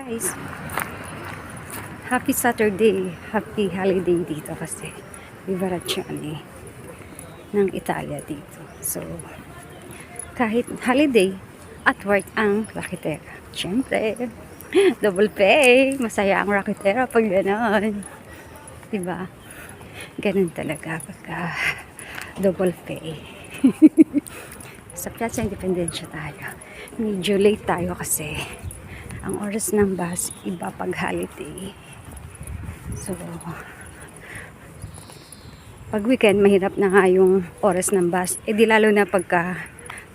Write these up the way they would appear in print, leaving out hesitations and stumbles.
Guys, happy Saturday, happy holiday dito kasi Liberazione ng Italia dito. So, kahit holiday at work ang raketera. Siyempre, double pay. Masaya ang raketera pag gano'n. Diba? Ganun talaga pagka double pay. Sa Piazza Independencia tayo. Medyo late tayo kasi ang oras ng bus iba pag holiday. So, pag weekend mahirap na nga yung oras ng bus. Eh di lalo na pagka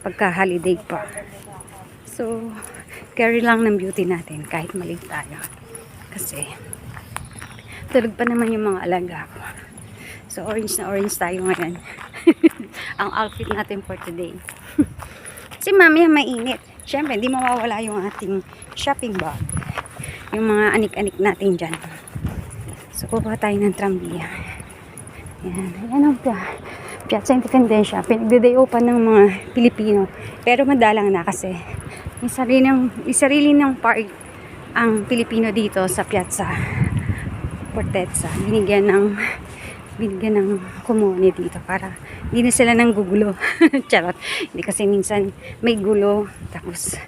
holiday pa. So, carry lang ng beauty natin kahit maliit tayo. Kasi, tulog pa naman yung mga alaga ko. So, orange na orange tayo ngayon. Ang outfit natin for today. Kasi mamaya mainit. Siyempre, hindi mawawala yung ating shopping bag. Yung mga anik-anik natin dyan. So, kukuha tayo ng trambiya. Yan. Yan ang Piazza Independencia. Pinagde-day open ng mga Pilipino. Pero madalang na kasi. May sarili ng park ang Pilipino dito sa Piazza Fortezza. Binigyan ng komune dito para hindi na sila nang gugulo. Charot. Hindi kasi minsan may gulo. Tapos,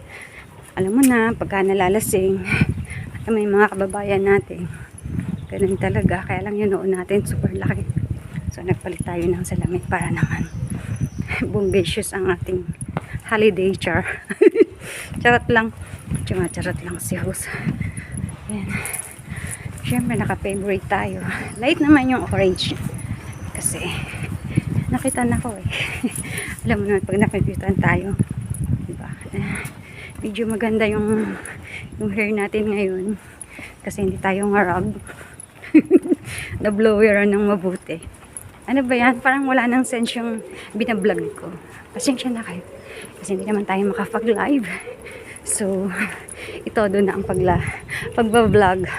alam mo na, pagka nalalasing, at may mga kababayan natin, ganun talaga. Kaya lang yun noon natin, super laki. So, nagpalit tayo ng salamin para naman bombasious ang ating holiday char. Charot lang. Charot lang si host. Ayan. Siyempre, naka-favorite tayo. Light naman yung orange. Kasi, nakita na ko eh. Alam mo naman, pag nakikita tayo, diba? Medyo maganda yung hair natin ngayon. Kasi hindi tayo ngarag. Na-bloweran ng mabuti. Ano ba yan? Parang wala nang sense yung binablog ko. Pasensya na kayo. Kasi hindi naman tayo makapag-live. So, ito doon na ang pagbablog.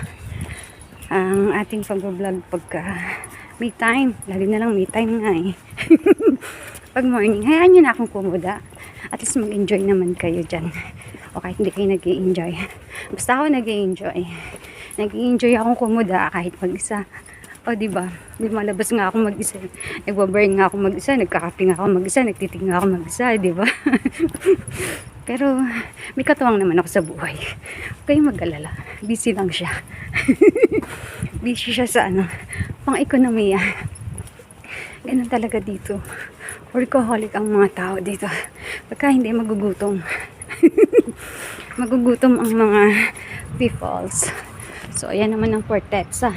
Ang ating pagbablog pagka may time. Lagi na lang may time nga eh. Pag morning, hayaan nyo na akong kumuda. At least mag-enjoy naman kayo dyan. O kahit hindi kayo nag-i-enjoy. Basta ako nag-i-enjoy. Nag-i-enjoy akong kumuda kahit mag-isa. O diba? Di malabas nga ako mag-isa. Nagbaburn nga ako mag-isa. Nagkakape nga ako mag-isa. Nagtitig nga ako mag-isa. Diba? Pero may katuwang naman ako sa buhay. Huwag kayong mag-alala. Busy lang siya. Busy siya sa pang-ekonomiya. Ganun talaga dito. Workaholic ang mga tao dito. Pagka hindi magugutom. Magugutom ang mga peoples. So, ayan naman ang Fortezza.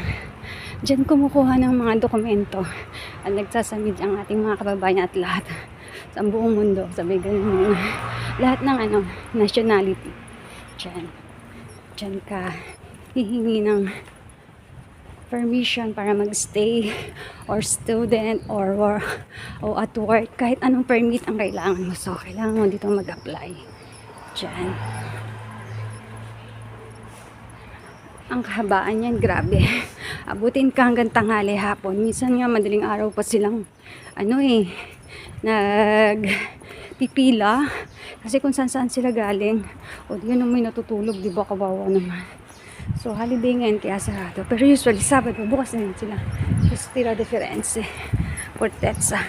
Diyan kumukuha ng mga dokumento at nagsasamid ang ating mga kababayan at lahat sa buong mundo. Sabi ganun, lahat ng nationality. Diyan ka hihingi ng permission para magstay or student or at work. Kahit anong permit ang kailangan mo. So, kailangan mo dito mag-apply. Diyan. Ang kahabaan niyan, grabe. Abutin ka hanggang tanghali hapon. Minsan nga, madaling araw pa silang, nagpipila. Kasi kung saan sila galing. O, di yun may natutulog, di ba, kawawa naman. So, holiday ngayon, kaya sarado. Pero usually, Sabado, bukas na yun sila. Just tira difference. Fortezza.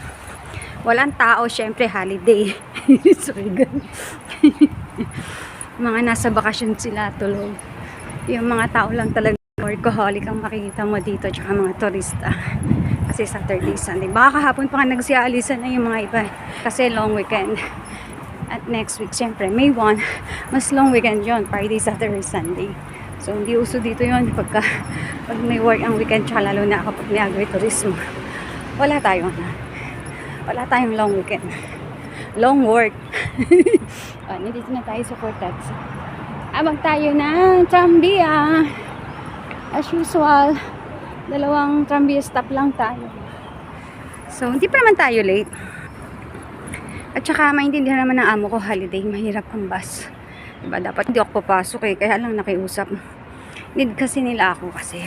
Walang tao, syempre, holiday. Sorry, ganun. Mga nasa bakasyon sila, tulog. Yung mga tao lang talaga workaholic ang makikita mo dito, tsaka mga turista. Kasi Saturday, Sunday. Baka kahapon pa nga nagsialisan na yung mga iba. Kasi long weekend. At next week, syempre, May 1, mas long weekend yon, Friday, Saturday, Sunday. So, hindi uso dito yon pag may work ang weekend, tsaka lalo na kapag may agritourism. Wala tayong long weekend. Long work. Nandito na tayo sa Fortezza. Abang tayo ng trambiya. As usual, 2 trambiya stop lang tayo. So, hindi pa naman tayo late. At saka, maintindihan naman ng amo ko, holiday, mahirap ang bus. Diba, dapat hindi ako papasok eh. Kaya lang nakiusap. Need kasi nila ako kasi.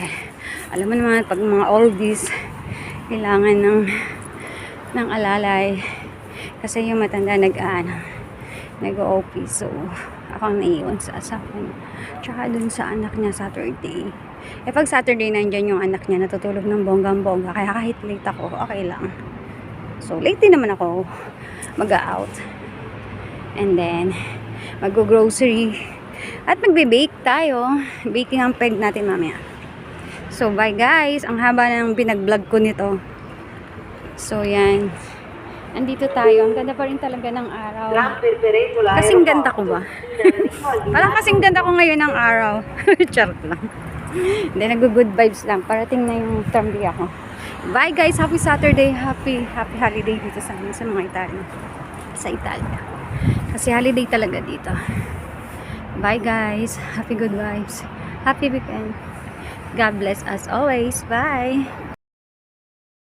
Alam mo naman, pag mga oldies, kailangan ng alalay. Kasi yung matanda nag-OP. So, Ako ang naiiwan sa asawa niya. Tsaka dun sa anak niya Saturday. Eh pag Saturday nandyan yung anak niya, natutulog ng bonggang-bongga. Kaya kahit late ako, okay lang. So late din naman ako mag-out. And then, mag-grocery. At magbe-bake tayo. Baking ang peg natin mamaya. So bye guys. Ang haba ng pinag-vlog ko nito. So yan. Andito tayo. Ang ganda pa rin talaga ng araw. Kasing ganda ko ba? Parang kasing ganda ko ngayon ng araw. Charot lang. Hindi, nag-good vibes lang. Parating na yung trambi ako. Bye guys. Happy Saturday. Happy holiday dito sa amin sa mga Italia. Sa Italia. Kasi holiday talaga dito. Bye guys. Happy good vibes. Happy weekend. God bless us always. Bye.